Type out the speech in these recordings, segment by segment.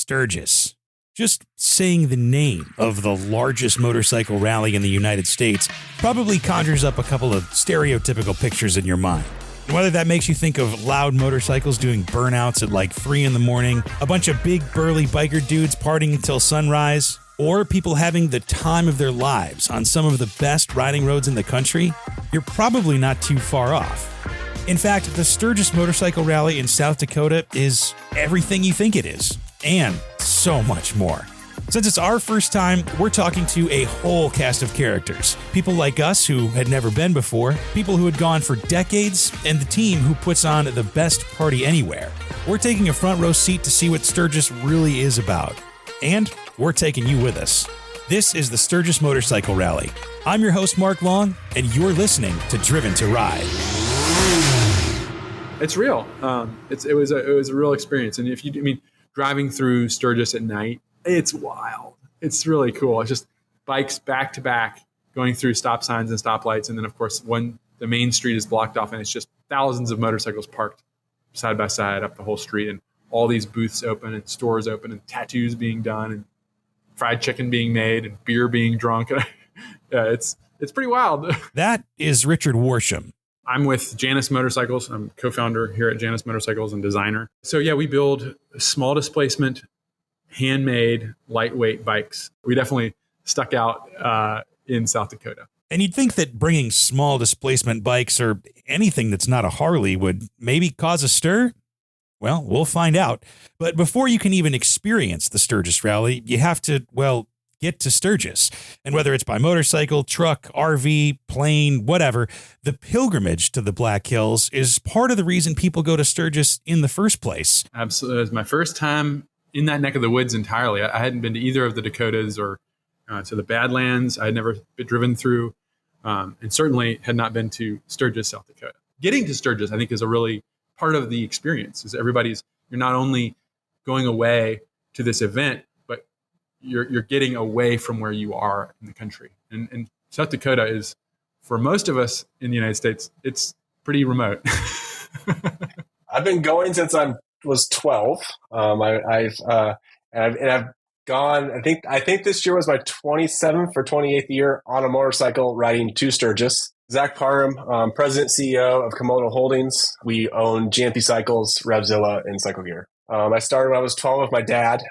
Sturgis. Just saying the name of the largest motorcycle rally in the United States probably conjures up a couple of stereotypical pictures in your mind. And whether that makes you think of loud motorcycles doing burnouts at like 3 in the morning, a bunch of big burly biker dudes partying until sunrise, or people having the time of their lives on some of the best riding roads in the country, you're probably not too far off. In fact, the Sturgis Motorcycle Rally in South Dakota is everything you think it is, and so much more. Since it's our first time, we're talking to a whole cast of characters. People like us who had never been before, people who had gone for decades, and the team who puts on the best party anywhere. We're taking a front row seat to see what Sturgis really is about. And we're taking you with us. This is the Sturgis Motorcycle Rally. I'm your host, Mark Long, and you're listening to Driven to Ride. It's real. It was a real experience. And driving through Sturgis at night, it's wild. It's really cool. It's just bikes back to back going through stop signs and stoplights. And then, of course, when the main street is blocked off and it's just thousands of motorcycles parked side by side up the whole street, and all these booths open and stores open and tattoos being done and fried chicken being made and beer being drunk. Yeah, it's pretty wild. That is Richard Worsham. I'm with Janus Motorcycles. I'm co-founder here at Janus Motorcycles and designer. So yeah, we build small displacement, handmade, lightweight bikes. We definitely stuck out in South Dakota. And you'd think that bringing small displacement bikes or anything that's not a Harley would maybe cause a stir? Well, we'll find out. But before you can even experience the Sturgis Rally, you have to, get to Sturgis. And whether it's by motorcycle, truck, RV, plane, whatever, the pilgrimage to the Black Hills is part of the reason people go to Sturgis in the first place. Absolutely. It was my first time in that neck of the woods entirely. I hadn't been to either of the Dakotas or to the Badlands. I had never been driven through and certainly had not been to Sturgis, South Dakota. Getting to Sturgis, I think, is a really part of the experience. Is you're not only going away to this event, you're getting away from where you are in the country. And South Dakota is, for most of us in the United States, it's pretty remote. I've been going since I was 12. I've gone, I think this year was my 27th or 28th year on a motorcycle riding to Sturgis. Zach Parham, President, CEO of Comoto Holdings. We own GMP Cycles, Revzilla, and Cycle Gear. I started when I was 12 with my dad.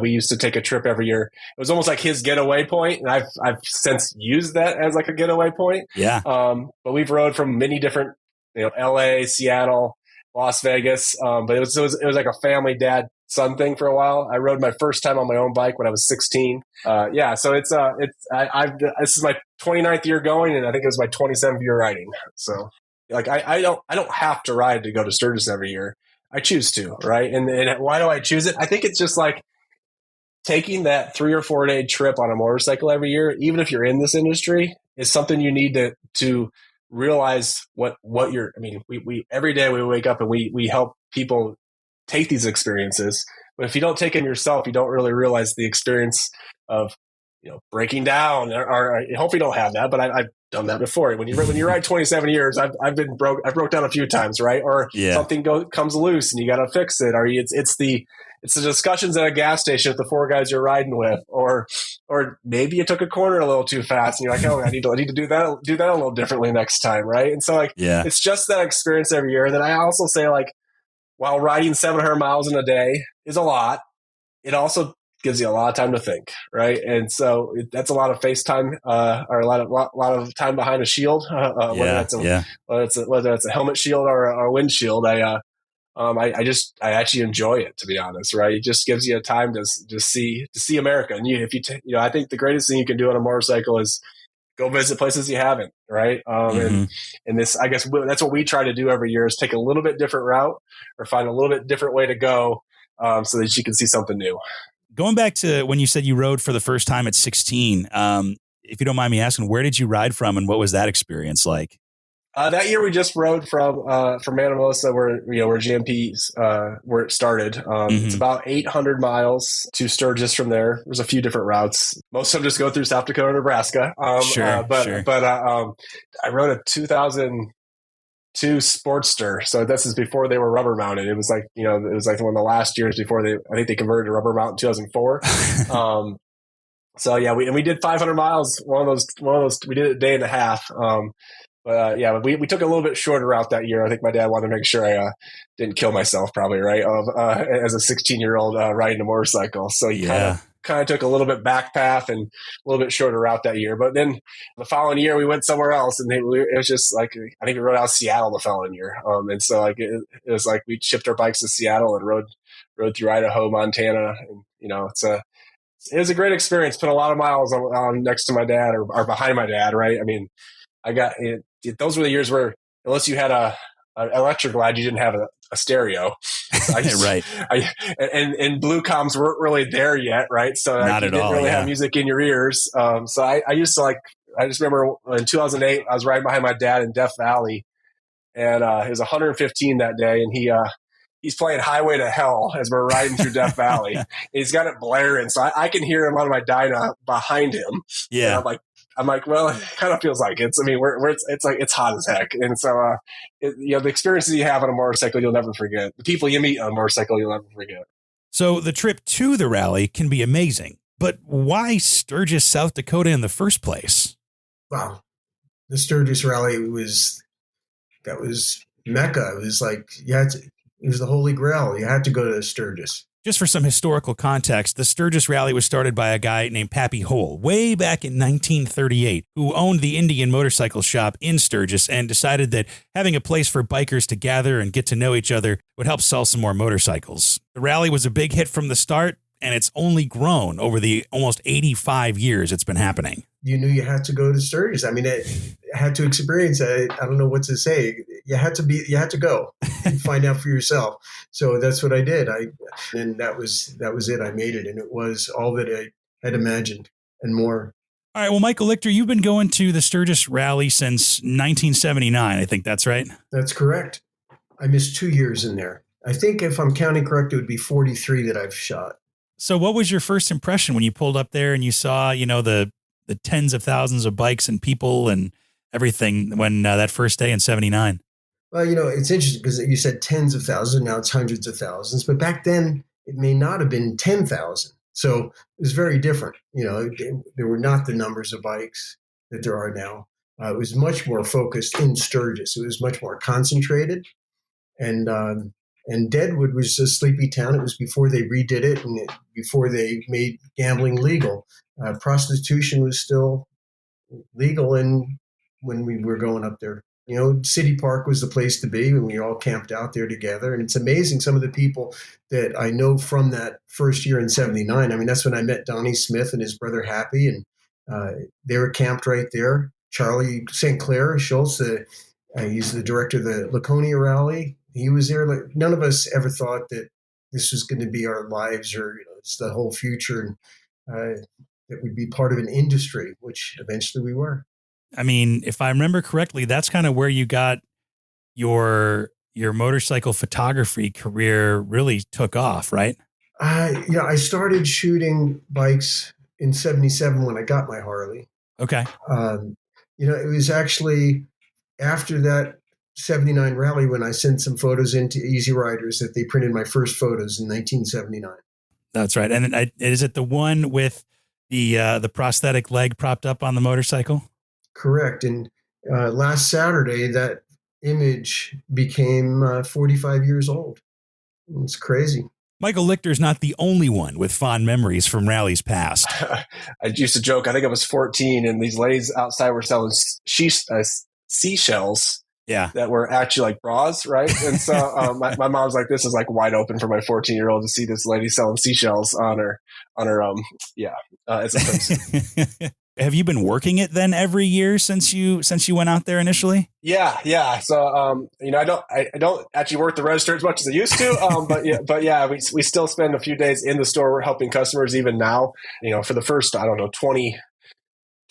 We used to take a trip every year. It was almost like his getaway point, and I've since used that as like a getaway point. Yeah. But we've rode from many different, LA, Seattle, Las Vegas. But it was like a family dad son thing for a while. I rode my first time on my own bike when I was 16. So this is my 29th year going, and I think it was my 27th year riding. So like I don't have to ride to go to Sturgis every year. I choose to, right? And why do I choose it? I think it's just like taking that 3 or 4 day trip on a motorcycle every year, even if you're in this industry, is something you need to realize what you're, we every day we wake up and we help people take these experiences. But if you don't take them yourself, you don't really realize the experience of, breaking down, or I hope you don't have that, but I've done that before. When you ride 27 years, I broke down a few times, right? Or something comes loose and you got to fix it. Or it's the discussions at a gas station with the 4 guys you're riding with, or maybe you took a corner a little too fast and you're like, oh, I need to do that a little differently next time, right? And so it's just that experience every year. And then I also say, like, while riding 700 miles in a day is a lot, it also gives you a lot of time to think, right? And so that's a lot of face time, or a lot of time behind a shield, whether it's a helmet shield or a windshield. I actually enjoy it, to be honest, right? It just gives you a time to see America. And I think the greatest thing you can do on a motorcycle is go visit places you haven't, right? And this, I guess that's what we try to do every year, is take a little bit different route or find a little bit different way to go, so that you can see something new. Going back to when you said you rode for the first time at 16, if you don't mind me asking, where did you ride from and what was that experience like? That year we just rode from Anamosa, where GMP's where it started. It's about 800 miles to Sturgis from there. There's a few different routes. Most of them just go through South Dakota, Nebraska. But I rode a 2000 2 Sportster. So this is before they were rubber mounted. It was like, you know, it was like one of the last years before I think they converted to rubber mount in 2004. So yeah, we did 500 miles. One of those, we did it a day and a half. But we took a little bit shorter route that year. I think my dad wanted to make sure I didn't kill myself, probably, right? As a 16-year-old riding a motorcycle. So he kind of took a little bit back path and a little bit shorter route that year. But then the following year we went somewhere else, and it was just like, I think we rode out of Seattle the following year. And so like it was like we shipped our bikes to Seattle and rode through Idaho, Montana, and you know it was a great experience. Put a lot of miles on next to my dad or behind my dad, right? I mean, those were the years where unless you had an electric glide, you didn't have a stereo. So right. And blue comms weren't really there yet, right? So not you at didn't all, really have music in your ears. So I used to I just remember in 2008, I was riding behind my dad in Death Valley, and it was 115 that day, and he's playing Highway to Hell as we're riding through Death Valley. He's got it blaring, so I can hear him on my dyno behind him. Yeah. And I'm like, well, it kind of feels like it's. I mean, it's hot as heck, and so the experiences you have on a motorcycle, you'll never forget. The people you meet on a motorcycle, you'll never forget. So the trip to the rally can be amazing, but why Sturgis, South Dakota, in the first place? Wow, the Sturgis rally was Mecca. It was like it was the Holy Grail. You had to go to Sturgis. Just for some historical context, the Sturgis Rally was started by a guy named Pappy Hole way back in 1938, who owned the Indian motorcycle shop in Sturgis and decided that having a place for bikers to gather and get to know each other would help sell some more motorcycles. The rally was a big hit from the start, and it's only grown over the almost 85 years it's been happening. You knew you had to go to Sturgis. I mean, I had to experience it. I don't know what to say. You had to go and find out for yourself. So that's what I did. And that was it. I made it. And it was all that I had imagined and more. All right. Well, Michael Lichter, you've been going to the Sturgis Rally since 1979. I think that's right. That's correct. I missed 2 years in there. I think if I'm counting correct, it would be 43 that I've shot. So what was your first impression when you pulled up there and you saw, the tens of thousands of bikes and people and everything when that first day in 79? Well, it's interesting because you said tens of thousands. Now it's hundreds of thousands. But back then, it may not have been 10,000. So it was very different. There were not the numbers of bikes that there are now. It was much more focused in Sturgis. It was much more concentrated. And Deadwood was a sleepy town. It was before they redid it and before they made gambling legal. Prostitution was still legal when we were going up there. City Park was the place to be, and we all camped out there together. And it's amazing some of the people that I know from that first year in 79. I mean, that's when I met Donnie Smith and his brother Happy, and they were camped right there. Charlie St. Clair Schultz, he's the director of the Laconia Rally. He was there. Like, none of us ever thought that this was going to be our lives or it's the whole future, and that we'd be part of an industry, which eventually we were. I mean, if I remember correctly, that's kind of where you got your motorcycle photography career really took off, right? I started shooting bikes in 77 when I got my Harley. Okay. It was actually after that 79 rally when I sent some photos into Easy Riders that they printed my first photos in 1979. That's right. And is it the one with the prosthetic leg propped up on the motorcycle? Correct. And last Saturday, that image became 45 years old. It's crazy. Michael Lichter's not the only one with fond memories from rallies past. I used to joke, I think I was 14, and these ladies outside were selling seashells. Yeah. That were actually like bras, right? And so my mom's like, this is like wide open for my 14-year-old to see this lady selling seashells on her it's a swimsuit. Have you been working it then every year since you went out there initially? Yeah. So I don't actually work the register as much as I used to. But we still spend a few days in the store helping customers even now. For the first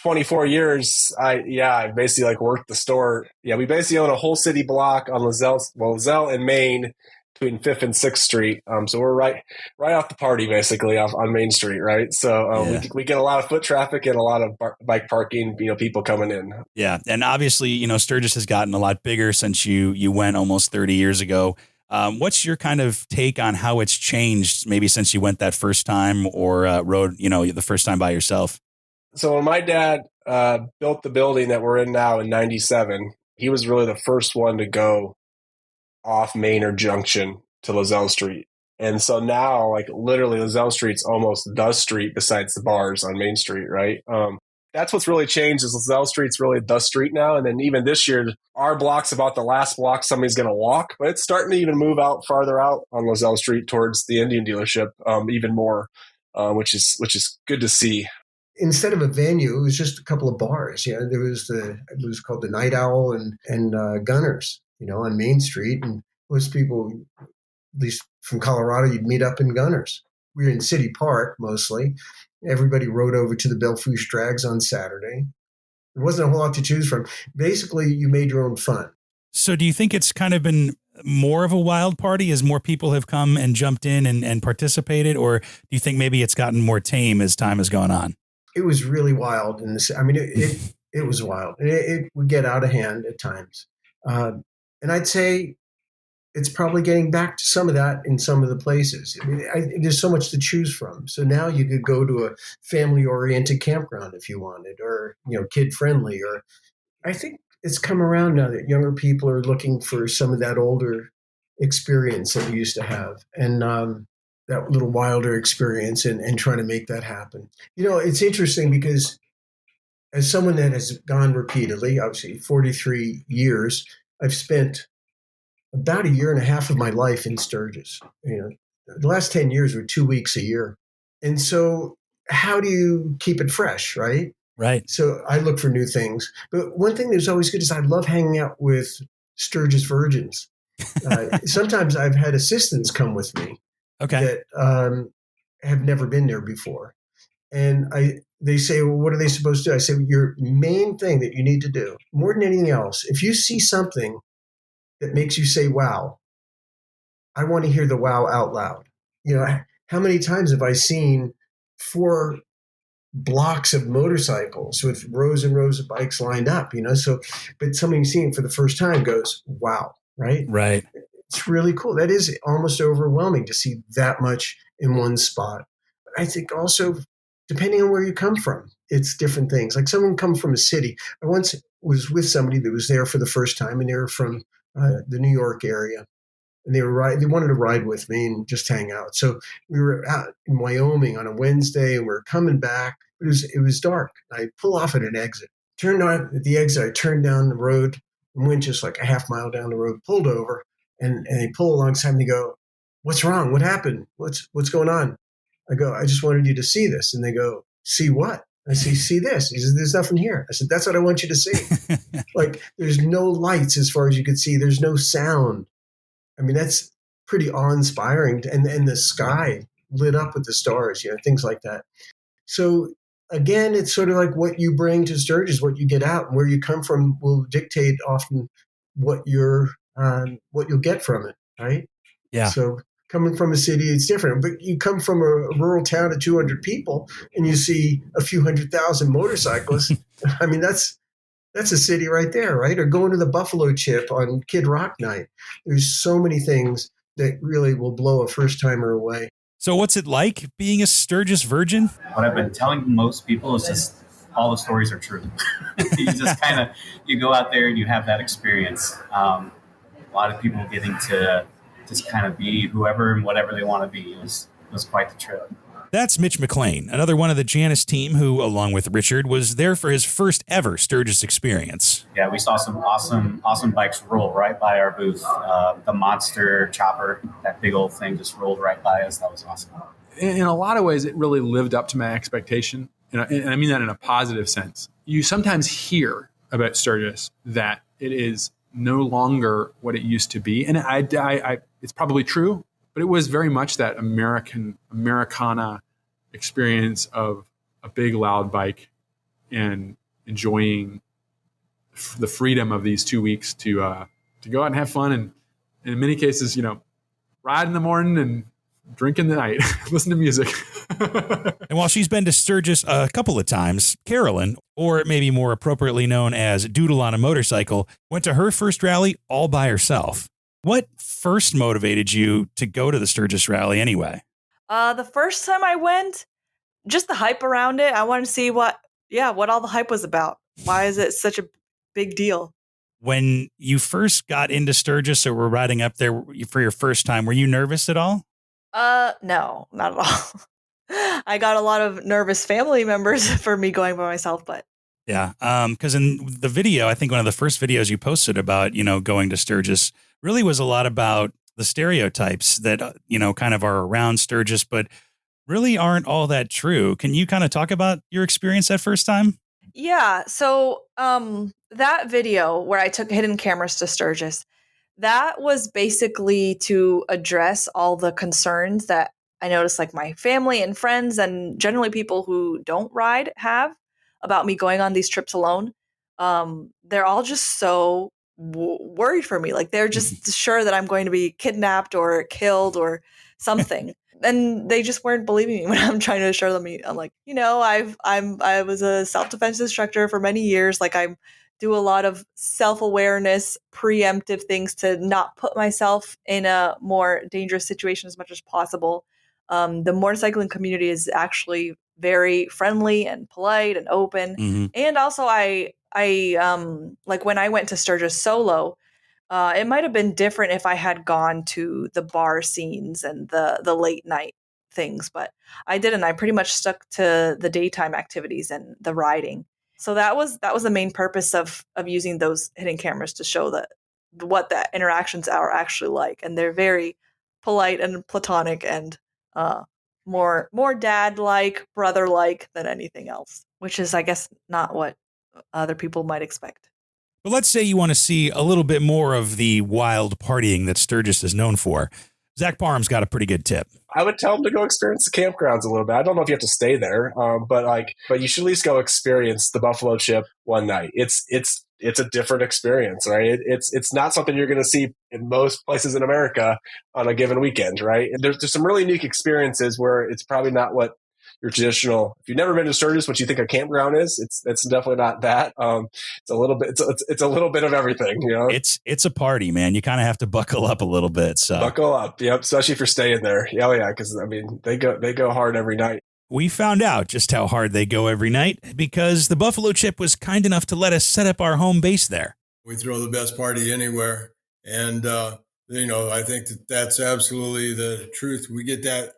24 years, I basically worked the store. Yeah, we basically own a whole city block on Lozelle in Maine, between 5th and 6th Street. So we're right off the party, basically, off on Main Street, right? So we get a lot of foot traffic and a lot of bike parking, people coming in. Yeah. And obviously, Sturgis has gotten a lot bigger since you went almost 30 years ago. What's your kind of take on how it's changed, maybe since you went that first time or rode, the first time by yourself? So when my dad built the building that we're in now in 97, he was really the first one to go off Maynard Junction to Lozelle Street. And so now, like, literally Lozelle Street's almost the street besides the bars on Main Street, right? That's what's really changed is Lozelle Street's really the street now. And then even this year, our block's about the last block somebody's going to walk, but it's starting to even move out farther out on Lozelle Street towards the Indian dealership even more, which is good to see. Instead of a venue, it was just a couple of bars. There was it was called the Night Owl and Gunners, on Main Street. And most people, at least from Colorado, you'd meet up in Gunners. We were in City Park mostly. Everybody rode over to the Belfouche Drags on Saturday. There wasn't a whole lot to choose from. Basically, you made your own fun. So do you think it's kind of been more of a wild party as more people have come and jumped in and participated? Or do you think maybe it's gotten more tame as time has gone on? It was really wild. It was wild. It would get out of hand at times. And I'd say it's probably getting back to some of that in some of the places. There's so much to choose from. So now you could go to a family-oriented campground if you wanted, or kid-friendly. Or I think it's come around now that younger people are looking for some of that older experience that we used to have, and that little wilder experience, and trying to make that happen. It's interesting because as someone that has gone repeatedly, obviously 43 years, I've spent about a year and a half of my life in Sturgis. The last 10 years were 2 weeks a year. And so how do you keep it fresh, right? Right. So I look for new things. But one thing that's always good is I love hanging out with Sturgis virgins. Sometimes I've had assistants come with me that have never been there before. And they say, well, what are they supposed to do? I say, your main thing that you need to do, more than anything else, if you see something that makes you say, wow, I want to hear the wow out loud. How many times have I seen 4 blocks of motorcycles with rows and rows of bikes lined up, but somebody seeing it for the first time goes, wow, right? Right. It's really cool. That is almost overwhelming to see that much in one spot. But I think also, depending on where you come from, it's different things. Like someone come from a city. I once was with somebody that was there for the first time, and they were from the New York area, and they wanted to ride with me and just hang out. So we were out in Wyoming on a Wednesday, and we were coming back. It was dark. I pull off at an exit. Turned on at the exit. I turned down the road and went just like a half mile down the road. Pulled over, and they pull alongside me. Go, what's wrong? What happened? What's going on? I go, I just wanted you to see this. And they go, see what? I say, see this. He says, there's nothing here. I said, that's what I want you to see. Like, there's no lights as far as you could see. There's no sound. I mean, that's pretty awe-inspiring. And the sky lit up with the stars, things like that. So again, it's sort of like what you bring to Sturgis, what you get out, and where you come from will dictate often what you'll get from it, right? Yeah. So coming from a city, it's different. But you come from a rural town of 200 people and you see a few 100,000 motorcyclists. I mean, that's a city right there, right? Or going to the Buffalo Chip on Kid Rock night. There's so many things that really will blow a first-timer away. So what's it like being a Sturgis virgin? What I've been telling most people is just all the stories are true. You just you go out there and you have that experience. A lot of people getting to just kind of be whoever and whatever they want to be. It was quite the trip. That's Mitch McLean, another one of the Janus team who, along with Richard, was there for his first ever Sturgis experience. Yeah, we saw some awesome bikes roll right by our booth. The Monster Chopper, that big old thing, just rolled right by us. That was awesome. In a lot of ways, it really lived up to my expectation. And I mean that in a positive sense. You sometimes hear about Sturgis that it is no longer what it used to be. And it's probably true, but it was very much that Americana experience of a big, loud bike and enjoying the freedom of these 2 weeks to go out and have fun. And in many cases, ride in the morning and drink in the night, listen to music. And while she's been to Sturgis a couple of times, Carolyn, or maybe more appropriately known as Doodle on a Motorcycle, went to her first rally all by herself. What first motivated you to go to the Sturgis rally anyway? The first time I went, just the hype around it. I wanted to see what all the hype was about. Why is it such a big deal? When you first got into Sturgis or were riding up there for your first time, were you nervous at all? No, not at all. I got a lot of nervous family members for me going by myself, but yeah. Because in the video, I think one of the first videos you posted about, going to Sturgis really was a lot about the stereotypes that, kind of are around Sturgis, but really aren't all that true. Can you kind of talk about your experience that first time? Yeah. So, that video where I took hidden cameras to Sturgis, that was basically to address all the concerns that I noticed, like my family and friends and generally people who don't ride have about me going on these trips alone. They're all just so worried for me. Like they're just sure that I'm going to be kidnapped or killed or something. And they just weren't believing me when I'm trying to assure them. I'm like, I was a self-defense instructor for many years. Like I do a lot of self-awareness, preemptive things to not put myself in a more dangerous situation as much as possible. The motorcycling community is actually very friendly and polite and open. Mm-hmm. And also I like when I went to Sturgis solo, it might have been different if I had gone to the bar scenes and the late night things, but I didn't. I pretty much stuck to the daytime activities and the riding. So that was the main purpose of using those hidden cameras to show that what the interactions are actually like, and they're very polite and platonic and more dad like, brother like than anything else, which is, I guess, not what other people might expect. But let's say you want to see a little bit more of the wild partying that Sturgis is known for. Zach Parham's got a pretty good tip. I would tell them to go experience the campgrounds a little bit. I don't know if you have to stay there, but you should at least go experience the Buffalo Chip one night. It's a different experience, right? It's not something you're going to see in most places in America on a given weekend, right? And there's some really unique experiences where it's probably not what your traditional. If you've never been to Sturgis, what you think a campground is, it's definitely not that. It's a little bit. It's a little bit of everything. It's a party, man. You kind of have to buckle up a little bit. So buckle up, yep. Especially if you're staying there. Yeah, because they go hard every night. We found out just how hard they go every night because the Buffalo Chip was kind enough to let us set up our home base there. We throw the best party anywhere, and I think that's absolutely the truth. We get that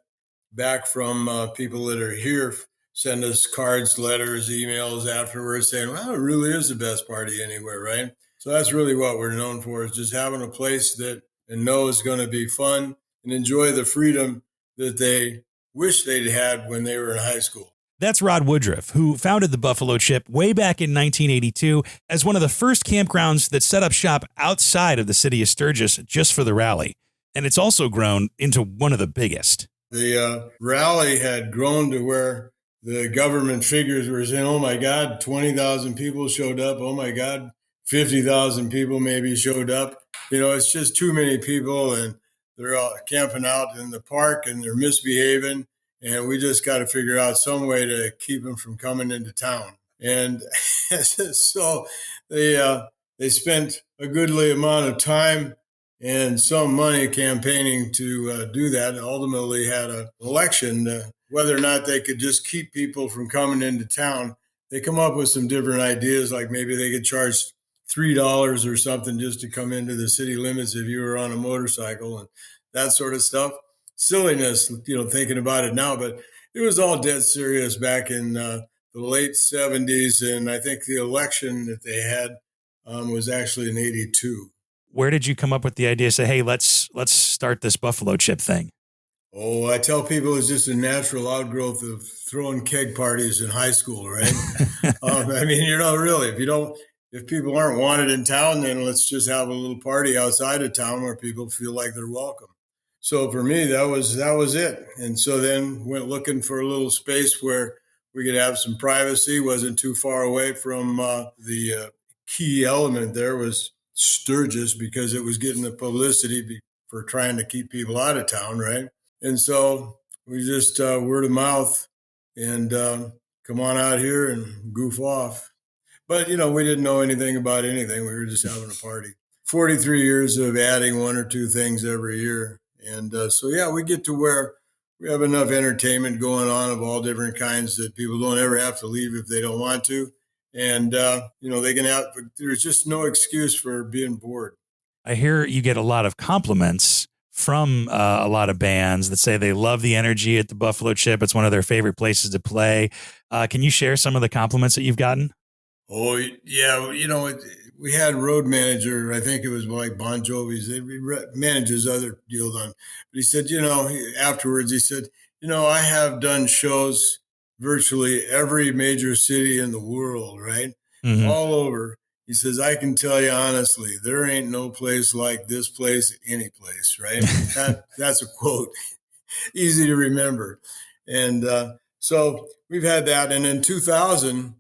back from people that are here, send us cards, letters, emails afterwards saying, well, it really is the best party anywhere, right? So that's really what we're known for, is just having a place that and know is going to be fun and enjoy the freedom that they wish they'd had when they were in high school. That's Rod Woodruff, who founded the Buffalo Chip way back in 1982 as one of the first campgrounds that set up shop outside of the city of Sturgis just for the rally. And it's also grown into one of the biggest. The rally had grown to where the government figures were saying, oh, my God, 20,000 people showed up. Oh, my God, 50,000 people maybe showed up. It's just too many people, and they're all camping out in the park, and they're misbehaving. And we just got to figure out some way to keep them from coming into town. And so they spent a goodly amount of time and some money campaigning to do that, and ultimately had an election, whether or not they could just keep people from coming into town. They come up with some different ideas, like maybe they could charge $3 or something just to come into the city limits if you were on a motorcycle and that sort of stuff. Silliness, thinking about it now, but it was all dead serious back in the late 70s, and I think the election that they had was actually in 82. Where did you come up with the idea to say, hey, let's start this Buffalo Chip thing? Oh, I tell people it's just a natural outgrowth of throwing keg parties in high school, right? Really, if people aren't wanted in town, then let's just have a little party outside of town where people feel like they're welcome. So for me, that was it. And so then went looking for a little space where we could have some privacy, wasn't too far away from the key element there was Sturgis, because it was getting the publicity for trying to keep people out of town, right? And so we just word of mouth and come on out here and goof off. But, we didn't know anything about anything. We were just having a party. 43 years of adding one or two things every year. And we get to where we have enough entertainment going on of all different kinds that people don't ever have to leave if they don't want to. And, they can have, there's just no excuse for being bored. I hear you get a lot of compliments from a lot of bands that say they love the energy at the Buffalo Chip. It's one of their favorite places to play. Can you share some of the compliments that you've gotten? Oh, yeah. We had road manager, I think it was like Bon Jovi's, they manages other deals on. But he said, afterwards, he said, I have done shows virtually every major city in the world, right? Mm-hmm. All over. He says, I can tell you honestly, there ain't no place like this place, any place, right? That's a quote. Easy to remember. And so we've had that. And in 2000,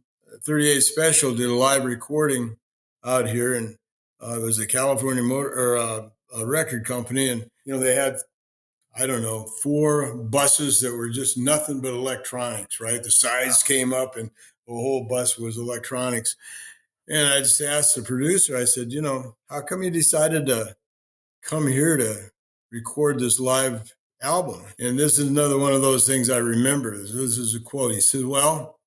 38 Special did a live recording out here. And it was a California a record company. And, they had, 4 buses that were just nothing but electronics, right? The sides came up and the whole bus was electronics. And I just asked the producer, I said, how come you decided to come here to record this live album? And this is another one of those things I remember. This is a quote. He said, well,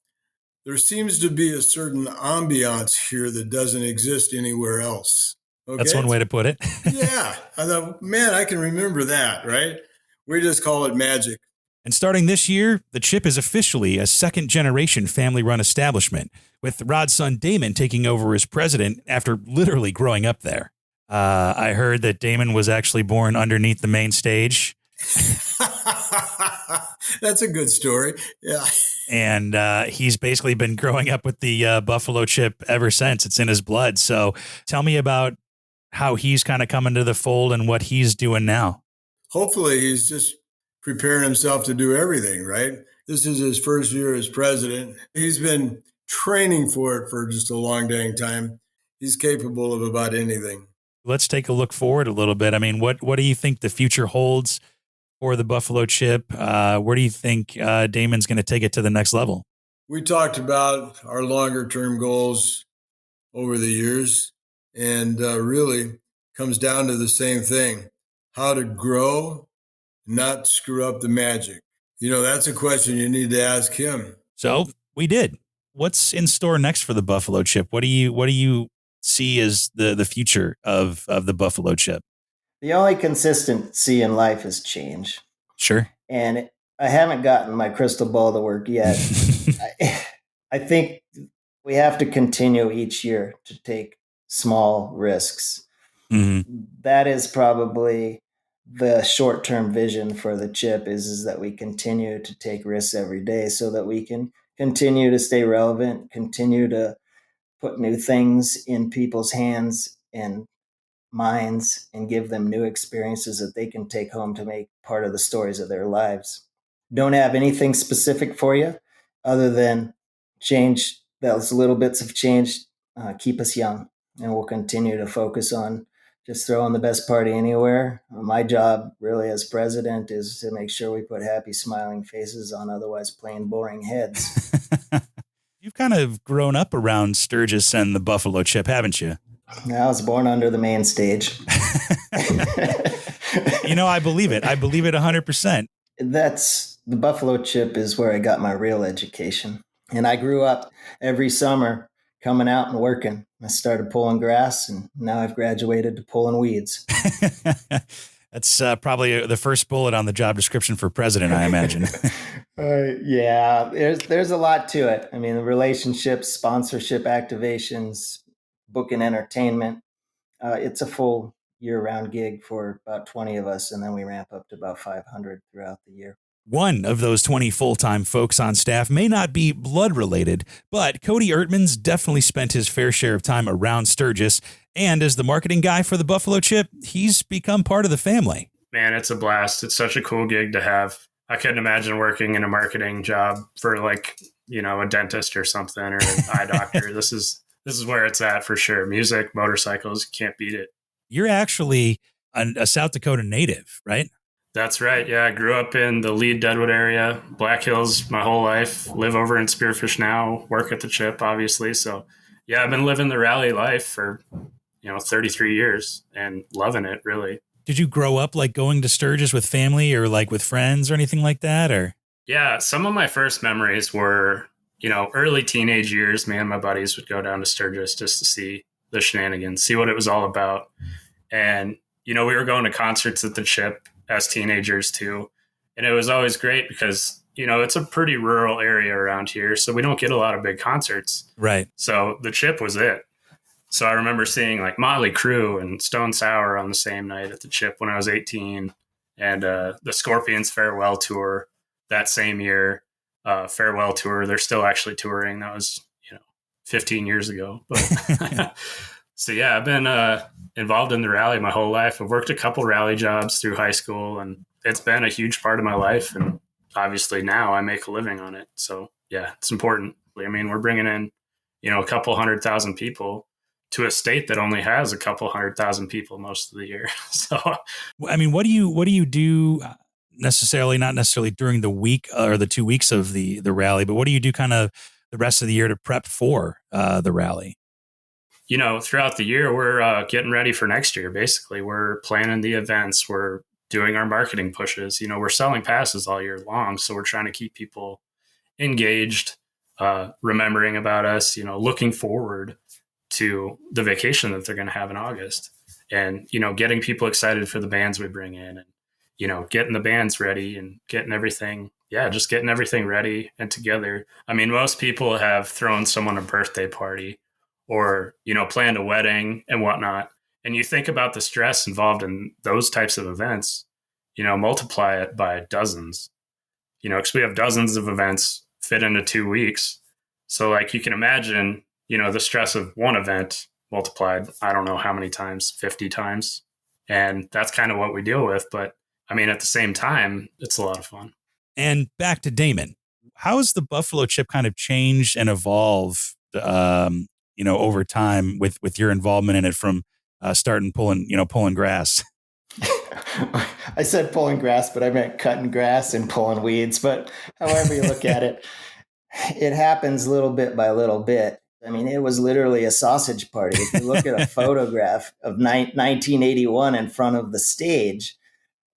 there seems to be a certain ambiance here that doesn't exist anywhere else. Okay? That's one way to put it. Yeah. I thought, man, I can remember that, right? We just call it magic. And starting this year, the Chip is officially a second-generation family-run establishment, with Rod's son Damon taking over as president after literally growing up there. I heard that Damon was actually born underneath the main stage. That's a good story. Yeah. And he's basically been growing up with the Buffalo Chip ever since. It's in his blood. So tell me about how he's kind of come into the fold and what he's doing now. Hopefully he's just preparing himself to do everything, right? This is his first year as president. He's been training for it for just a long dang time. He's capable of about anything. Let's take a look forward a little bit. I mean, what do you think the future holds for the Buffalo Chip? Where do you think Damon's going to take it to the next level? We talked about our longer term goals over the years, and really comes down to the same thing: how to grow, not screw up the magic. That's a question you need to ask him. So we did. What's in store next for the Buffalo Chip? What do you see as the future of the Buffalo Chip? The only consistency in life is change. Sure. And I haven't gotten my crystal ball to work yet. I think we have to continue each year to take small risks. Mm-hmm. That is probably the short-term vision for the Chip is that we continue to take risks every day so that we can continue to stay relevant, continue to put new things in people's hands and minds and give them new experiences that they can take home to make part of the stories of their lives. Don't have anything specific for you other than change. Those little bits of change keep us young, and we'll continue to focus on just throwing the best party anywhere. My job really as president is to make sure we put happy smiling faces on otherwise plain boring heads. You've kind of grown up around Sturgis and the Buffalo Chip, haven't you? I was born under the main stage. I believe it. I believe it 100%. The Buffalo Chip is where I got my real education. And I grew up every summer coming out and working. I started pulling grass, and now I've graduated to pulling weeds. That's probably the first bullet on the job description for president, I imagine. Yeah, there's a lot to it. I mean, the relationships, sponsorship activations, booking entertainment. It's a full year-round gig for about 20 of us, and then we ramp up to about 500 throughout the year. One of those 20 full-time folks on staff may not be blood-related, but Cody Ertman's definitely spent his fair share of time around Sturgis, and as the marketing guy for the Buffalo Chip, he's become part of the family. Man, it's a blast. It's such a cool gig to have. I couldn't imagine working in a marketing job for a dentist or something, or an eye doctor. This is where it's at for sure. Music, motorcycles, can't beat it. You're actually a South Dakota native, right? That's right. Yeah, I grew up in the Lead Deadwood area, Black Hills my whole life, live over in Spearfish now, work at the Chip, obviously. So, yeah, I've been living the rally life for, 33 years and loving it, really. Did you grow up like going to Sturgis with family or like with friends or anything like that? Or Yeah, some of my first memories were, early teenage years. Me and my buddies would go down to Sturgis just to see the shenanigans, see what it was all about. And, we were going to concerts at the Chip as teenagers too. And it was always great because, it's a pretty rural area around here. So we don't get a lot of big concerts. right. So the Chip was it. So I remember seeing like Motley Crue and Stone Sour on the same night at the Chip when I was 18, and the Scorpions farewell tour that same year. Farewell tour. They're still actually touring. That was, 15 years ago. But so yeah, I've been involved in the rally my whole life. I've worked a couple rally jobs through high school, and it's been a huge part of my life. And obviously now I make a living on it. So yeah, it's important. I mean, we're bringing in, a couple 100,000 people to a state that only has a couple 100,000 people most of the year. So, I mean, what do you do necessarily, not necessarily during the week or the 2 weeks of the rally, but what do you do kind of the rest of the year to prep for the rally? Throughout the year, we're getting ready for next year. Basically, we're planning the events. We're doing our marketing pushes. We're selling passes all year long. So we're trying to keep people engaged, remembering about us, looking forward to the vacation that they're going to have in August, and, getting people excited for the bands we bring in, and, getting the bands ready and getting everything. Yeah, just getting everything ready and together. I mean, most people have thrown someone a birthday party or, planned a wedding and whatnot. And you think about the stress involved in those types of events, multiply it by dozens, because we have dozens of events fit into 2 weeks. So like you can imagine, the stress of one event multiplied, I don't know how many times, 50 times. And that's kind of what we deal with. But I mean, at the same time, it's a lot of fun. And back to Damon, how has the Buffalo Chip kind of changed and evolved, over time with your involvement in it from starting pulling grass? I said pulling grass, but I meant cutting grass and pulling weeds. But however you look at it, it happens little bit by little bit. I mean, it was literally a sausage party. If you look at a photograph of 1981 in front of the stage,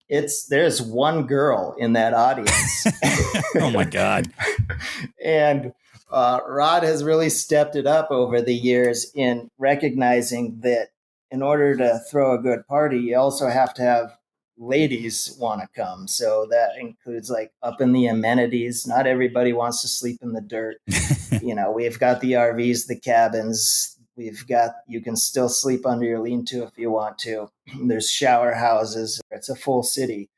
there's one girl in that audience. Oh my God. And Rod has really stepped it up over the years in recognizing that in order to throw a good party, you also have to have ladies want to come. So that includes like up in the amenities. Not everybody wants to sleep in the dirt. We've got the RVs, the cabins. You can still sleep under your lean-to if you want to. There's shower houses. It's a full city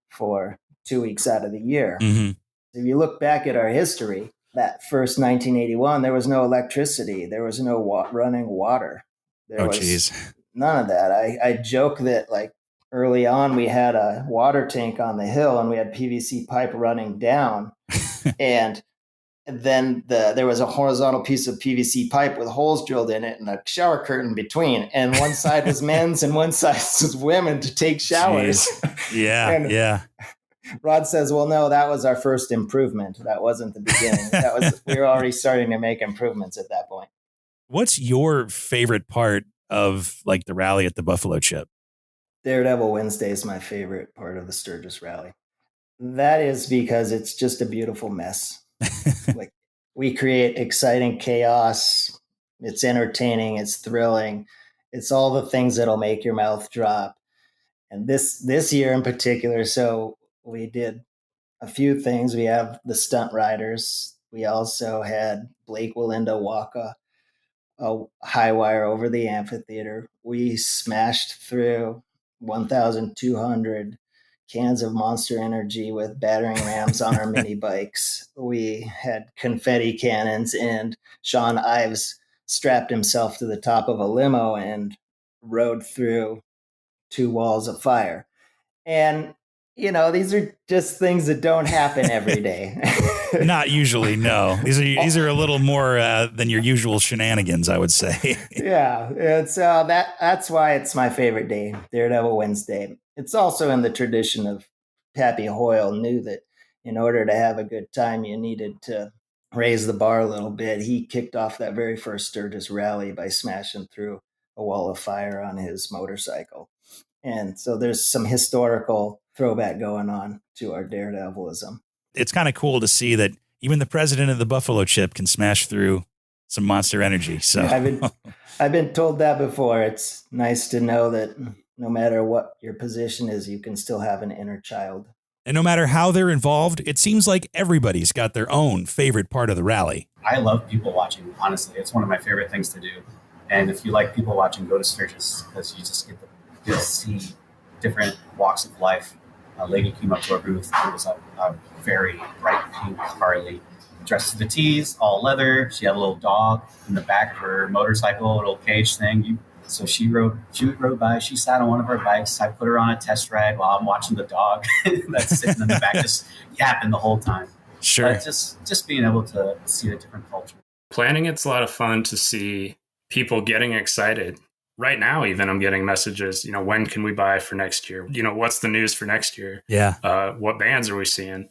for 2 weeks out of the year. Mm-hmm. If you look back at our history, that first 1981, there was no electricity. There was no running water. There was none of that. I joke that like early on, we had a water tank on the hill and we had PVC pipe running down. And then there was a horizontal piece of PVC pipe with holes drilled in it and a shower curtain between. And one side was men's and one side was women to take showers. Jeez. Yeah. Rod says, well, no, that was our first improvement. That wasn't the beginning. We were already starting to make improvements at that point. What's your favorite part of like the rally at the Buffalo Chip? Daredevil Wednesday is my favorite part of the Sturgis rally. That is because it's just a beautiful mess. Like we create exciting chaos. It's entertaining. It's thrilling. It's all the things that'll make your mouth drop. And this year in particular, so we did a few things. We have the stunt riders. We also had Blake Willinda walk a high wire over the amphitheater. We smashed through 1,200 cans of Monster Energy with battering rams on our mini bikes. We had confetti cannons, and Sean Ives strapped himself to the top of a limo and rode through 2 walls of fire. And, these are just things that don't happen every day. Not usually, no. These are a little more than your usual shenanigans, I would say. Yeah, it's that's why it's my favorite day, Daredevil Wednesday. It's also in the tradition of Pappy Hoyle knew that in order to have a good time, you needed to raise the bar a little bit. He kicked off that very first Sturgis rally by smashing through a wall of fire on his motorcycle. And so there's some historical throwback going on to our daredevilism. It's kind of cool to see that even the president of the Buffalo Chip can smash through some Monster Energy. So I've been told that before. It's nice to know that no matter what your position is, you can still have an inner child. And no matter how they're involved, it seems like everybody's got their own favorite part of the rally. I love people watching, honestly. It's one of my favorite things to do. And if you like people watching, go to Sturgis, because you just get to see different walks of life. A lady came up to our booth. It was a very bright pink Harley, dressed to the T's, all leather. She had a little dog in the back of her motorcycle, a little cage thing. So she rode by. She sat on one of our bikes. I put her on a test ride while I'm watching the dog that's sitting in the back, just yapping the whole time. Sure. But just being able to see a different culture. Planning, it's a lot of fun to see people getting excited. Right now, even I'm getting messages, when can we buy for next year? What's the news for next year? Yeah. What bands are we seeing?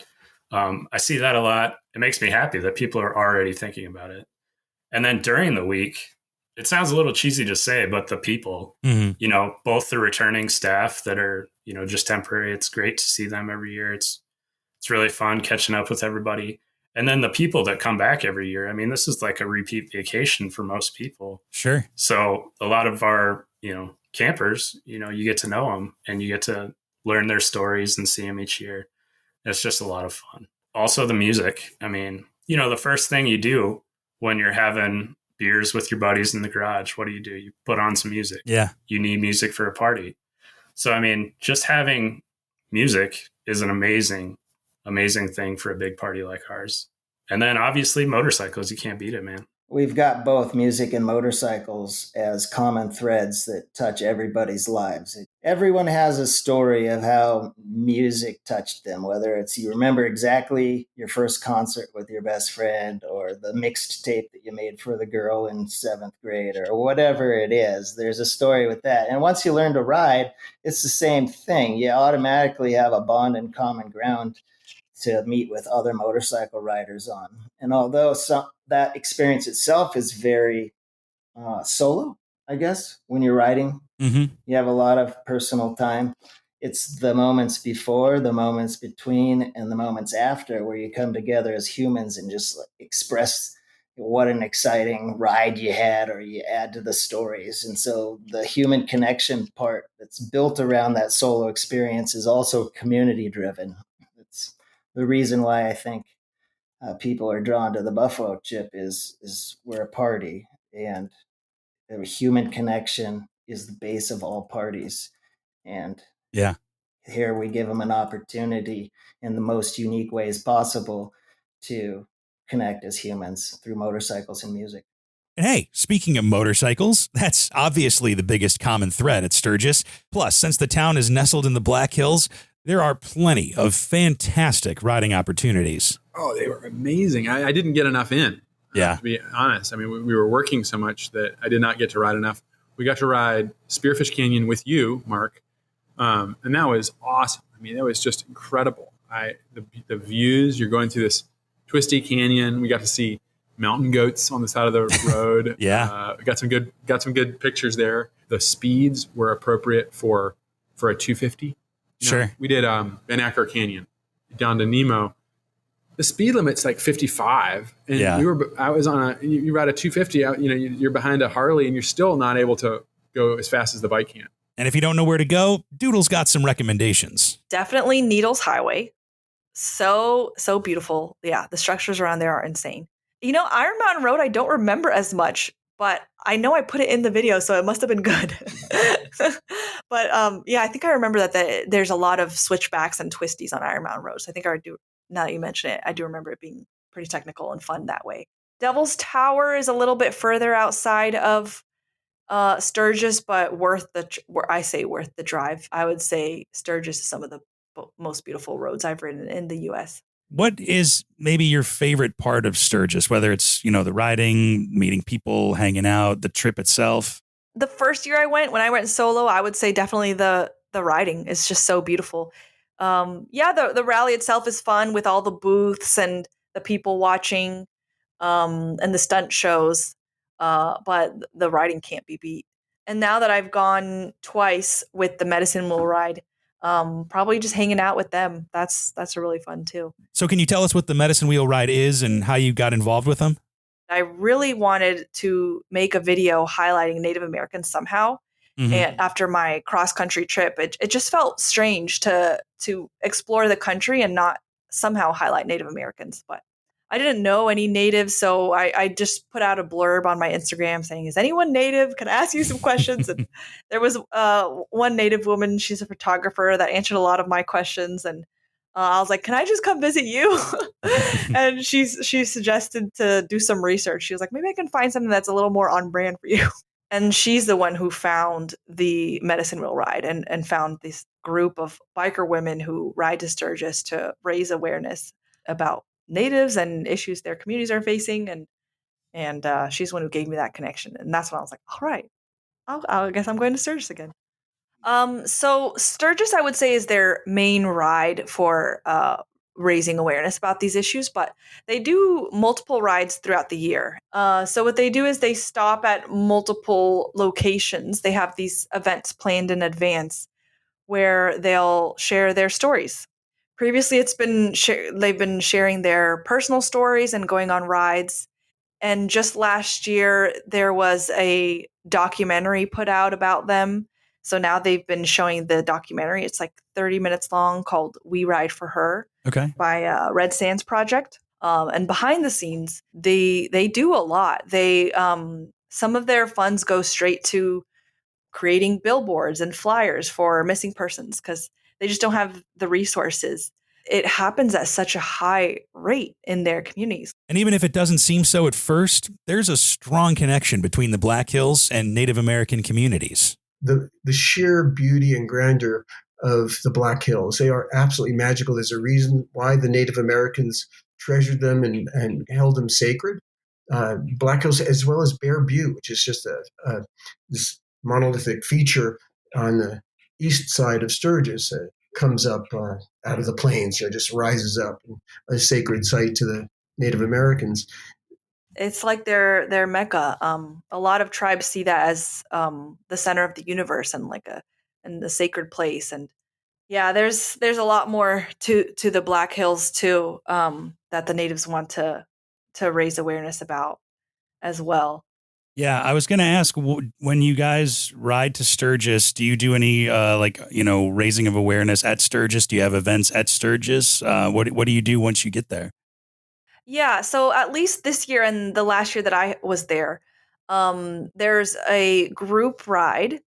I see that a lot. It makes me happy that people are already thinking about it. And then during the week, it sounds a little cheesy to say, but the people, both the returning staff that are, just temporary. It's great to see them every year. It's really fun catching up with everybody. And then the people that come back every year. I mean, this is like a repeat vacation for most people. Sure. So a lot of our, campers, you get to know them and you get to learn their stories and see them each year. It's just a lot of fun. Also the music. I mean, the first thing you do when you're having beers with your buddies in the garage, what do? You put on some music. Yeah. You need music for a party. So, I mean, just having music is an amazing thing for a big party like ours. And then obviously motorcycles, you can't beat it, man. We've got both music and motorcycles as common threads that touch everybody's lives. Everyone has a story of how music touched them, whether it's you remember exactly your first concert with your best friend or the mixed tape that you made for the girl in 7th grade or whatever it is. There's a story with that. And once you learn to ride, it's the same thing. You automatically have a bond and common ground to meet with other motorcycle riders on. And although that experience itself is very solo, I guess, when you're riding, you have a lot of personal time. It's the moments before, the moments between, and the moments after where you come together as humans and just express what an exciting ride you had, or you add to the stories. And so the human connection part that's built around that solo experience is also community driven. It's the reason why I think people are drawn to the Buffalo Chip is we're a party, and the human connection is the base of all parties. And here we give them an opportunity in the most unique ways possible to connect as humans through motorcycles and music. And hey, speaking of motorcycles, that's obviously the biggest common thread at Sturgis. Plus, since the town is nestled in the Black Hills, there are plenty of fantastic riding opportunities. Oh, they were amazing. I didn't get enough in, to be honest. I mean, we were working so much that I did not get to ride enough. We got to ride Spearfish Canyon with you, Mark, and that was awesome. I mean, that was just incredible. The views, you're going through this twisty canyon. We got to see mountain goats on the side of the road. We got some good pictures there. The speeds were appropriate for a 250. Sure. We did Ben Acker Canyon down to Nemo. The speed limit's like 55, and you ride a 250 out. You're behind a Harley, and you're still not able to go as fast as the bike can. And if you don't know where to go, Doodle's got some recommendations. Definitely Needles Highway. So beautiful. Yeah, the structures around there are insane. Iron Mountain Road, I don't remember as much, but I know I put it in the video, so it must have been good. But I think I remember that there's a lot of switchbacks and twisties on Iron Mountain Road. So I think I do, now that you mention it, I do remember it being pretty technical and fun that way. Devil's Tower is a little bit further outside of Sturgis, but worth the drive. I would say Sturgis is some of the most beautiful roads I've ridden in the U.S. What is maybe your favorite part of Sturgis, whether it's, the riding, meeting people, hanging out, the trip itself? The first year when I went solo, I would say definitely the riding is just so beautiful. The rally itself is fun with all the booths and the people watching, and the stunt shows. But the riding can't be beat. And now that I've gone twice with the medicine wheel ride, probably just hanging out with them. That's really fun too. So can you tell us what the medicine wheel ride is and how you got involved with them? I really wanted to make a video highlighting Native Americans somehow. Mm-hmm. And after my cross-country trip, it just felt strange to explore the country and not somehow highlight Native Americans. But I didn't know any natives, so I just put out a blurb on my Instagram saying, "Is anyone native? Can I ask you some questions?" And there was one native woman, she's a photographer, that answered a lot of my questions. And I was like, "Can I just come visit you?" And she suggested to do some research. She was like, "Maybe I can find something that's a little more on brand for you." And she's the one who found the medicine wheel ride and found this group of biker women who ride to Sturgis to raise awareness about natives and issues their communities are facing. And she's the one who gave me that connection. And that's when I was like, all right, I guess I'm going to Sturgis again. So Sturgis, I would say, is their main ride for raising awareness about these issues, but they do multiple rides throughout the year. So what they do is they stop at multiple locations. They have these events planned in advance where they'll share their stories. Previously, they've been sharing their personal stories and going on rides. And just last year, there was a documentary put out about them. So now they've been showing the documentary. It's like 30 minutes long, called We Ride for Her, by Red Sands Project. And behind the scenes, they do a lot. They some of their funds go straight to creating billboards and flyers for missing persons because they just don't have the resources. It happens at such a high rate in their communities. And even if it doesn't seem so at first, there's a strong connection between the Black Hills and Native American communities. The sheer beauty and grandeur of the Black Hills, they are absolutely magical. There's a reason why the Native Americans treasured them and held them sacred. Black Hills, as well as Bear Butte, which is just this monolithic feature on the east side of Sturgis, comes up out of the plains, just rises up, a sacred site to the Native Americans. It's like their Mecca. A lot of tribes see that as the center of the universe and and the sacred place. And yeah, there's a lot more to the Black Hills too, that the natives want to raise awareness about as well. Yeah, I was going to ask, when you guys ride to Sturgis, do you do any raising of awareness at Sturgis? Do you have events at Sturgis? What do you do once you get there? Yeah, so at least this year and the last year that I was there, there's a group ride,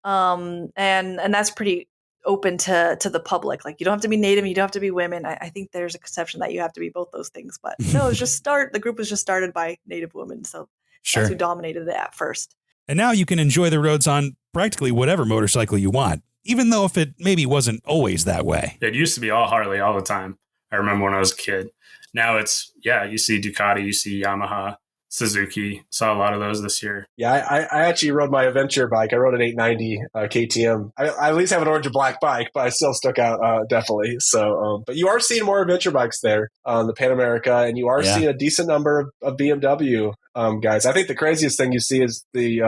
and that's pretty open to the public. Like, you don't have to be Native, you don't have to be women. I think there's a conception that you have to be both those things, but no, the group was just started by Native women, so that's who dominated it at first. And now you can enjoy the roads on practically whatever motorcycle you want, even though if it maybe wasn't always that way. It used to be all Harley all the time. I remember when I was a kid. Now it's, you see Ducati, you see Yamaha, Suzuki. Saw a lot of those this year. Yeah, I actually rode my adventure bike. I rode an 890 KTM. I at least have an orange and black bike, but I still stuck out definitely. So, but you are seeing more adventure bikes there on the Pan America, and you are seeing a decent number of BMW guys. I think the craziest thing you see is the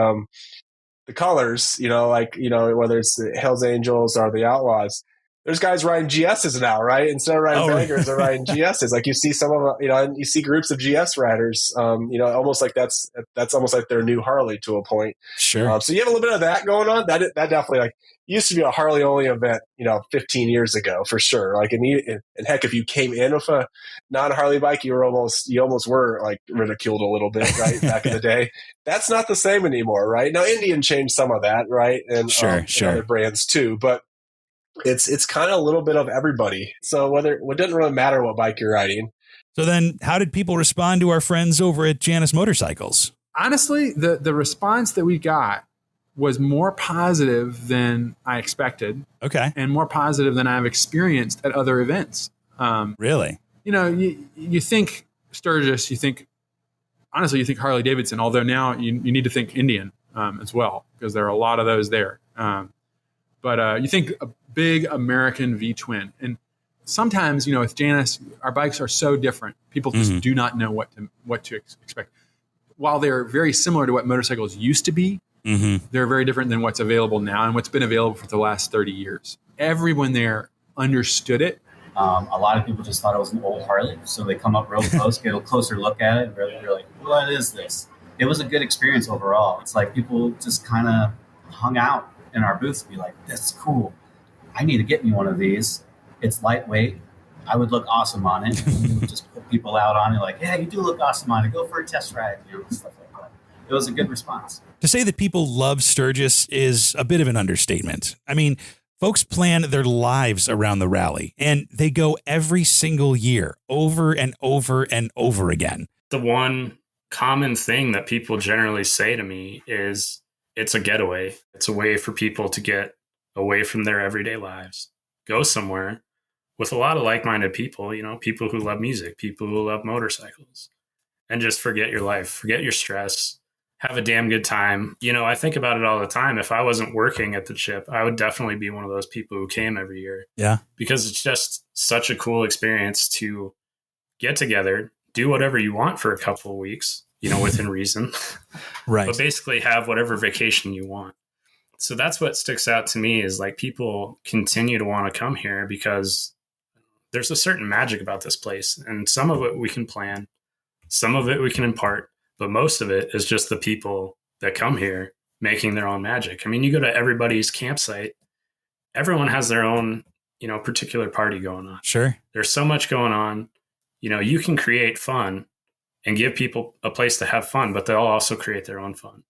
colors. Whether it's the Hells Angels or the Outlaws. There's guys riding GSs now, right? Instead of riding bangers, they're riding GSs. Like, you see some of them, and you see groups of GS riders, almost like that's almost like their new Harley to a point. Sure. So you have a little bit of that going on. That definitely used to be a Harley only event, 15 years ago for sure. Like, and heck, if you came in with a non-Harley bike, you almost were like ridiculed a little bit, right? Back in the day. That's not the same anymore, right? Now, Indian changed some of that, right? And and other brands too, but it's kind of a little bit of everybody. So it doesn't really matter what bike you're riding. So then how did people respond to our friends over at Janus Motorcycles? Honestly, the response that we got was more positive than I expected. Okay. And more positive than I've experienced at other events. Really? You think Sturgis, you think Harley Davidson, although now you need to think Indian as well, because there are a lot of those there. But you think a big American V-twin. And sometimes, with Janus, our bikes are so different. People just do not know what to expect. While they're very similar to what motorcycles used to be, they're very different than what's available now and what's been available for the last 30 years. Everyone there understood it. A lot of people just thought it was an old Harley. So they come up real close, get a closer look at it, and really, you're like, what is this? It was a good experience overall. It's like people just kind of hung out in our booths and be like, that's cool. I need to get me one of these. It's lightweight. I would look awesome on it. And we would just put people out on it like, yeah, you do look awesome on it. Go for a test ride, stuff like that. It was a good response. To say that people love Sturgis is a bit of an understatement. I mean, folks plan their lives around the rally, and they go every single year over and over and over again. The one common thing that people generally say to me is it's a getaway. It's a way for people to get away from their everyday lives, go somewhere with a lot of like-minded people, people who love music, people who love motorcycles, and just forget your life, forget your stress, have a damn good time. I think about it all the time. If I wasn't working at the Chip, I would definitely be one of those people who came every year. Yeah. Because it's just such a cool experience to get together, do whatever you want for a couple of weeks, within reason. Right. But basically have whatever vacation you want. So that's what sticks out to me is like people continue to want to come here because there's a certain magic about this place. And some of it we can plan, some of it we can impart, but most of it is just the people that come here making their own magic. I mean, you go to everybody's campsite, everyone has their own, particular party going on. Sure. There's so much going on. You can create fun and give people a place to have fun, but they'll also create their own fun.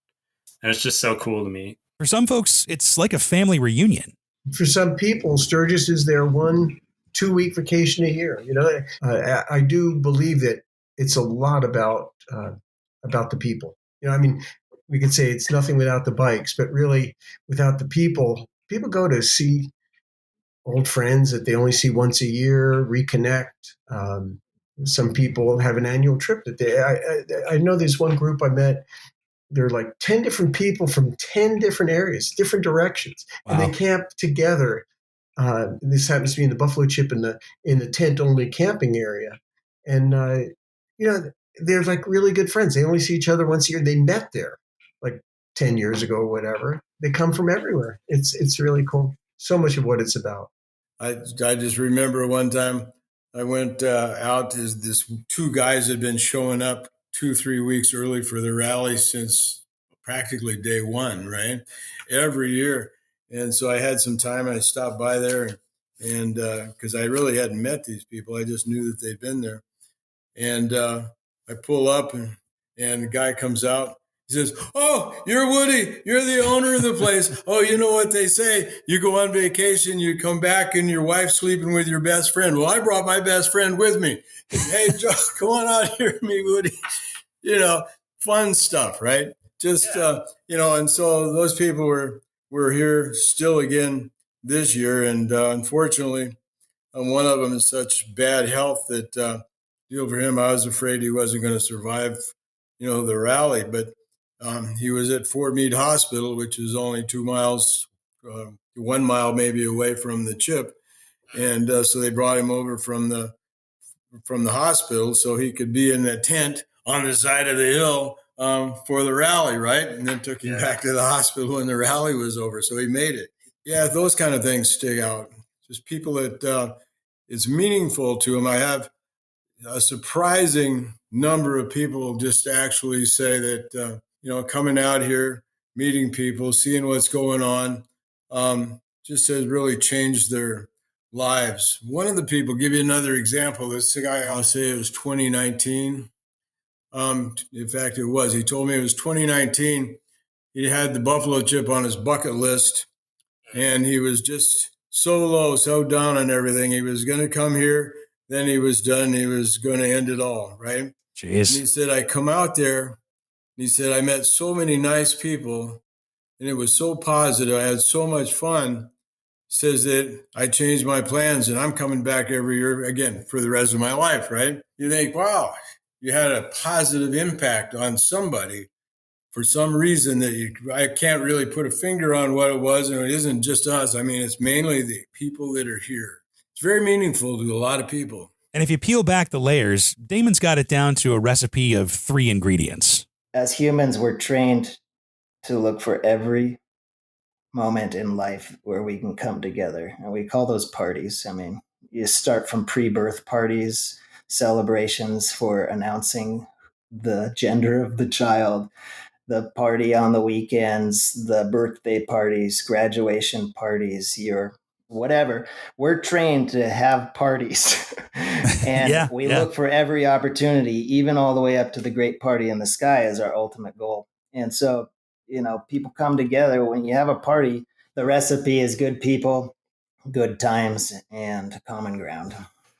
And it's just so cool to me. For some folks, it's like a family reunion. For some people, Sturgis is their 1-2 week vacation a year. I do believe that it's a lot about the people. We could say it's nothing without the bikes, but really without the people go to see old friends that they only see once a year, reconnect. Some people have an annual trip that I know there's one group I met. They're like 10 different people from 10 different areas, different directions. Wow. And they camp together. This happens to be in the Buffalo Chip in the tent only camping area. And, they're like really good friends. They only see each other once a year. They met there like 10 years ago or whatever. They come from everywhere. It's really cool. So much of what it's about. I just remember one time I went out. This two guys had been showing up 2-3 weeks early for the rally since practically day one, right? Every year. And so I had some time. I stopped by there and because I really hadn't met these people. I just knew that they'd been there. And I pull up and the guy comes out. He says, "Oh, you're Woody. You're the owner of the place. Oh, you know what they say. You go on vacation, you come back, and your wife's sleeping with your best friend. Well, I brought my best friend with me. Hey, Joe, come on out here with me, Woody." Fun stuff, right? Just, and so those people were here still again this year. And unfortunately, one of them is such bad health that, for him, I was afraid he wasn't going to survive, the rally. But he was at Fort Meade Hospital, which is only 2 miles, 1 mile maybe away from the Chip. And so they brought him over from the hospital so he could be in a tent on the side of the hill for the rally, right? And then took him back to the hospital when the rally was over. So he made it. Yeah, those kind of things stick out. Just people that it's meaningful to them. I have a surprising number of people just actually say that, coming out here, meeting people, seeing what's going on, just has really changed their lives. One of the people, give you another example. This guy, I'll say it was 2019. In fact, it was. He told me it was 2019. He had the Buffalo Chip on his bucket list, and he was just so low, so down on everything. He was going to come here, then he was done. He was going to end it all, right? Jeez. And he said, I come out there, and he said, I met so many nice people, and it was so positive. I had so much fun. Says that I changed my plans and I'm coming back every year again for the rest of my life, right? You think, wow, you had a positive impact on somebody for some reason that I can't really put a finger on what it was. And it isn't just us. I mean, it's mainly the people that are here. It's very meaningful to a lot of people. And if you peel back the layers, Damon's got it down to a recipe of 3 ingredients. As humans, we're trained to look for every moment in life where we can come together. And we call those parties. I mean, you start from pre-birth parties, celebrations for announcing the gender of the child, the party on the weekends, the birthday parties, graduation parties, your whatever. We're trained to have parties. And we look for every opportunity, even all the way up to the great party in the sky is our ultimate goal. And so, you know, people come together. When you have a party, the recipe is good people, good times, and common ground.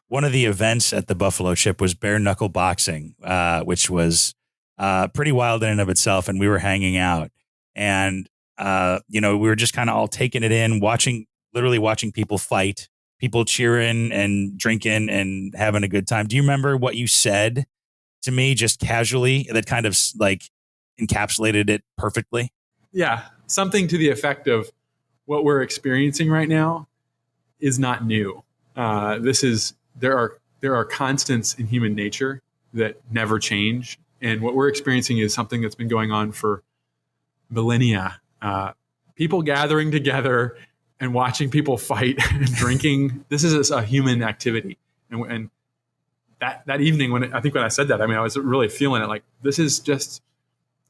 One of the events at the Buffalo Chip was bare knuckle boxing, which was pretty wild in and of itself. And we were hanging out and, we were just kind of all taking it in, literally watching people fight, people cheering and drinking and having a good time. Do you remember what you said to me just casually that kind of like encapsulated it perfectly? Yeah. Something to the effect of what we're experiencing right now is not new. There are constants in human nature that never change. And what we're experiencing is something that's been going on for millennia. People gathering together and watching people fight and drinking. This is a human activity. And that evening, when I said that, I mean, I was really feeling it. Like, this is just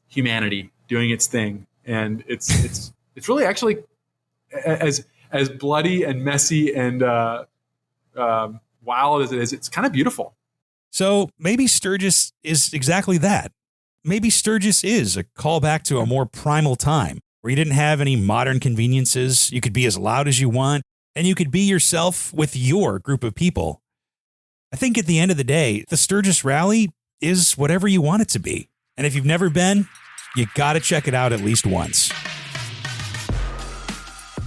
humanity doing its thing, and it's really actually as bloody and messy and wild as it is. It's kind of beautiful. So maybe Sturgis is exactly that. Maybe Sturgis is a callback to a more primal time where you didn't have any modern conveniences. You could be as loud as you want, and you could be yourself with your group of people. I think at the end of the day, the Sturgis Rally is whatever you want it to be. And if you've never been, you got to check it out at least once.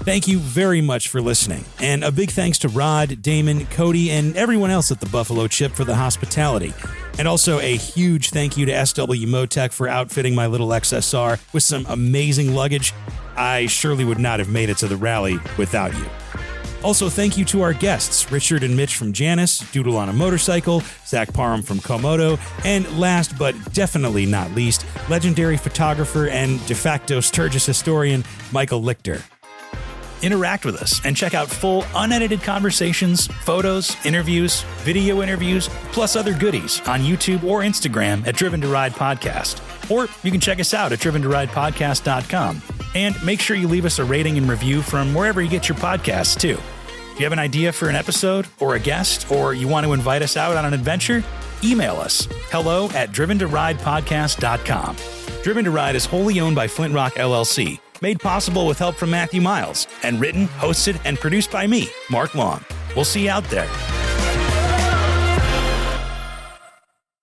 Thank you very much for listening. And a big thanks to Rod, Damon, Cody, and everyone else at the Buffalo Chip for the hospitality. And also a huge thank you to SW Motec for outfitting my little XSR with some amazing luggage. I surely would not have made it to the rally without you. Also, thank you to our guests, Richard and Mitch from Janus, Doodle on a Motorcycle, Zach Parham from Comoto, and last but definitely not least, legendary photographer and de facto Sturgis historian, Michael Lichter. Interact with us and check out full unedited conversations, photos, interviews, video interviews, plus other goodies on YouTube or Instagram at Driven to Ride Podcast. Or you can check us out at driventoridepodcast.com. And make sure you leave us a rating and review from wherever you get your podcasts, too. If you have an idea for an episode or a guest, or you want to invite us out on an adventure, email us, hello@driventoridepodcast.com. Driven to Ride is wholly owned by Flint Rock LLC, made possible with help from Matthew Miles, and written, hosted, and produced by me, Mark Long. We'll see you out there.